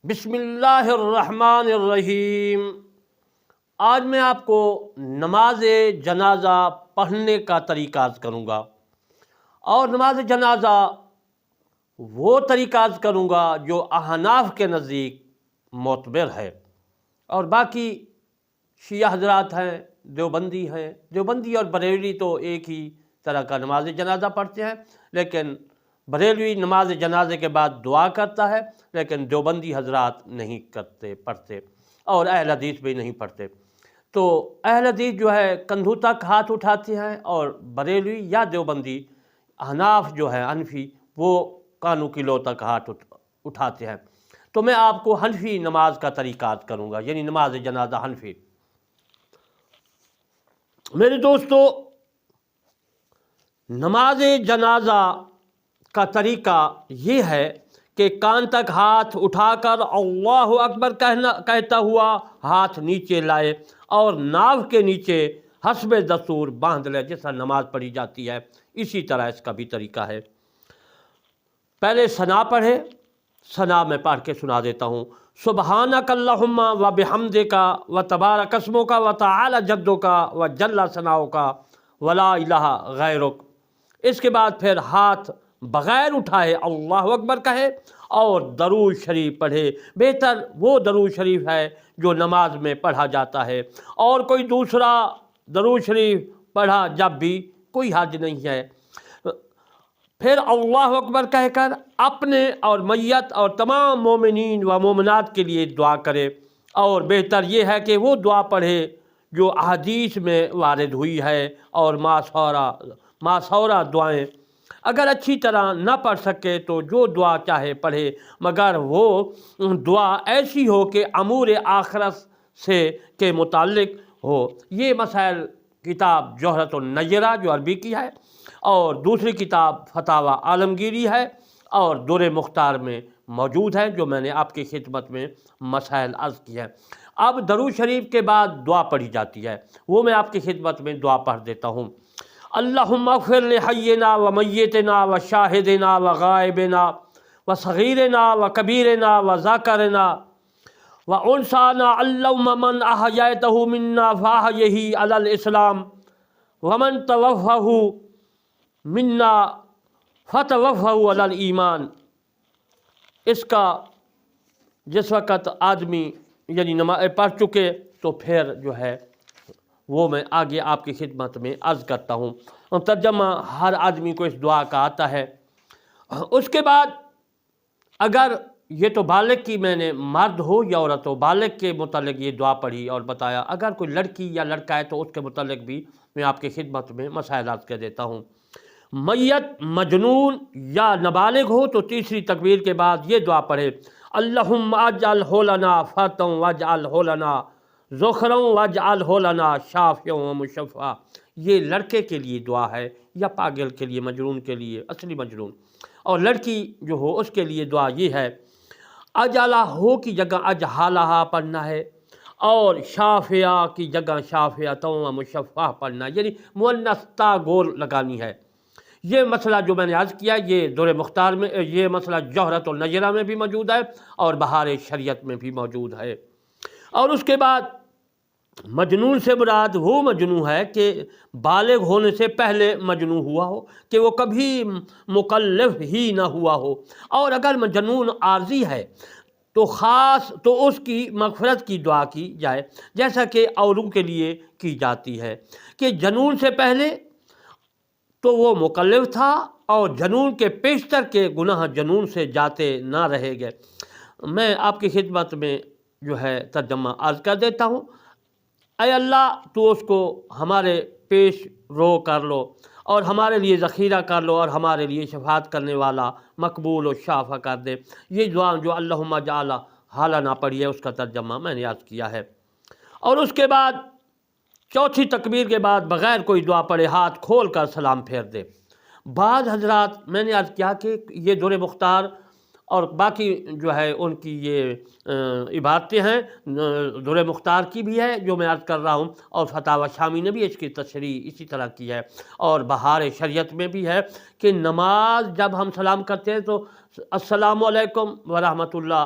بسم اللہ الرحمن الرحیم۔ آج میں آپ کو نماز جنازہ پڑھنے کا طریقہ عرض کروں گا، اور نماز جنازہ وہ طریقہ عرض کروں گا جو احناف کے نزدیک معتبر ہے، اور باقی شیعہ حضرات ہیں، دیوبندی اور بریلوی تو ایک ہی طرح کا نماز جنازہ پڑھتے ہیں، لیکن بریلوی نماز جنازے کے بعد دعا کرتا ہے، لیکن دیوبندی حضرات نہیں پڑھتے، اور اہل حدیث بھی نہیں پڑھتے۔ تو اہل حدیث جو ہے کندھوں تک ہاتھ اٹھاتے ہیں، اور بریلوی یا دیوبندی احناف جو ہے حنفی وہ کانوں کی لو تک ہاتھ اٹھاتے ہیں۔ تو میں آپ کو حنفی نماز کا طریقہ عرض کروں گا، یعنی نماز جنازہ حنفی۔ میرے دوستو، نماز جنازہ کا طریقہ یہ ہے کہ کان تک ہاتھ اٹھا کر اللہ اکبر کہتا ہوا ہاتھ نیچے لائے، اور ناف کے نیچے حسب دستور باندھ لے، جس طرح نماز پڑھی جاتی ہے اسی طرح اس کا بھی طریقہ ہے۔ پہلے ثنا پڑھے، ثنا میں پڑھ کے سنا دیتا ہوں۔ سبحانک اللہم و بحمدک و تبارک اسمک و تعالی جدک و جل ثناؤک ولا الہ غیرک۔ اس کے بعد پھر ہاتھ بغیر اٹھائے اللہ اکبر کہے اور درود شریف پڑھے۔ بہتر وہ درود شریف ہے جو نماز میں پڑھا جاتا ہے، اور کوئی دوسرا درود شریف پڑھا جب بھی کوئی حرج نہیں ہے۔ پھر اللہ اکبر کہہ کر اپنے اور میت اور تمام مومنین و مومنات کے لیے دعا کرے، اور بہتر یہ ہے کہ وہ دعا پڑھے جو احادیث میں وارد ہوئی ہے، اور ماسورہ دعائیں۔ اگر اچھی طرح نہ پڑھ سکے تو جو دعا چاہے پڑھے، مگر وہ دعا ایسی ہو کہ امور آخرت سے کے متعلق ہو۔ یہ مسائل کتاب جوہرۃ النیرہ جو عربی کی ہے، اور دوسری کتاب فتاوی عالمگیری ہے، اور در مختار میں موجود ہے، جو میں نے آپ کی خدمت میں مسائل عرض کی ہے۔ اب درود شریف کے بعد دعا پڑھی جاتی ہے، وہ میں آپ کی خدمت میں دعا پڑھ دیتا ہوں۔ اللہم اغفر لحینا و میتنا و شاہدنا و غائبنا و صغیرنا و کبیرنا و ذاکرنا و انسانا، اللہم من احییتہ منا فاحیہ علی الاسلام ومن توفہ منا فتوفہ علی الایمان۔ اس کا جس وقت آدمی یعنی نماز پڑھ چکے تو پھر جو ہے وہ میں آگے آپ کی خدمت میں عرض کرتا ہوں۔ ترجمہ ہر آدمی کو اس دعا کا آتا ہے۔ اس کے بعد اگر یہ تو بالغ کی میں نے مرد ہو یا عورت ہو، بالغ کے متعلق یہ دعا پڑھی اور بتایا۔ اگر کوئی لڑکی یا لڑکا ہے تو اس کے متعلق بھی میں آپ کی خدمت میں مسائل عرض کر دیتا ہوں۔ میت مجنون یا نابالغ ہو تو تیسری تکبیر کے بعد یہ دعا پڑھے، اللہم اجعلہ لنا فرطا واجعلہ لنا ذخرا واجعلہ لنا شافعا و مشفعا۔ یہ لڑکے کے لیے دعا ہے، یا پاگل کے لیے، مجنون کے لیے، اصلی مجنون۔ اور لڑکی جو ہو اس کے لیے دعا یہ ہے، اجعلہ ہو کی جگہ اجحالہ پڑھنا ہے، اور شافعہ کی جگہ شافعۃ و مشفعہ پڑھنا ہے، یعنی مؤنث تا گول لگانی ہے۔ یہ مسئلہ جو میں نے عرض کیا یہ در مختار میں، یہ مسئلہ جوہرۃ النیرہ میں بھی موجود ہے، اور بہار شریعت میں بھی موجود ہے۔ اور اس کے بعد مجنون سے مراد وہ مجنون ہے کہ بالغ ہونے سے پہلے مجنون ہوا ہو، کہ وہ کبھی مکلف ہی نہ ہوا ہو۔ اور اگر مجنون عارضی ہے تو تو اس کی مغفرت کی دعا کی جائے، جیسا کہ اوروں کے لیے کی جاتی ہے، کہ جنون سے پہلے تو وہ مکلف تھا، اور جنون کے پیشتر کے گناہ جنون سے جاتے نہ رہے گئے۔ میں آپ کی خدمت میں جو ہے ترجمہ عرض کر دیتا ہوں۔ اے اللہ، تو اس کو ہمارے پیش رو کر لو، اور ہمارے لیے ذخیرہ کر لو، اور ہمارے لیے شفاعت کرنے والا مقبول و شافع کر دے۔ یہ دعا جو اللہم اجعلہ لنا پڑھی ہے اس کا ترجمہ میں نے عرض کیا ہے۔ اور اس کے بعد چوتھی تکبیر کے بعد بغیر کوئی دعا پڑھے ہاتھ کھول کر سلام پھیر دے۔ بعض حضرات میں نے عرض کیا کہ یہ در مختار اور باقی جو ہے ان کی یہ عبارتیں ہیں، در مختار کی بھی ہے جو میں عرض کر رہا ہوں، اور فتاوی شامی نے بھی اس کی تشریح اسی طرح کی ہے، اور بہار شریعت میں بھی ہے کہ نماز جب ہم سلام کرتے ہیں تو السلام علیکم ورحمۃ اللہ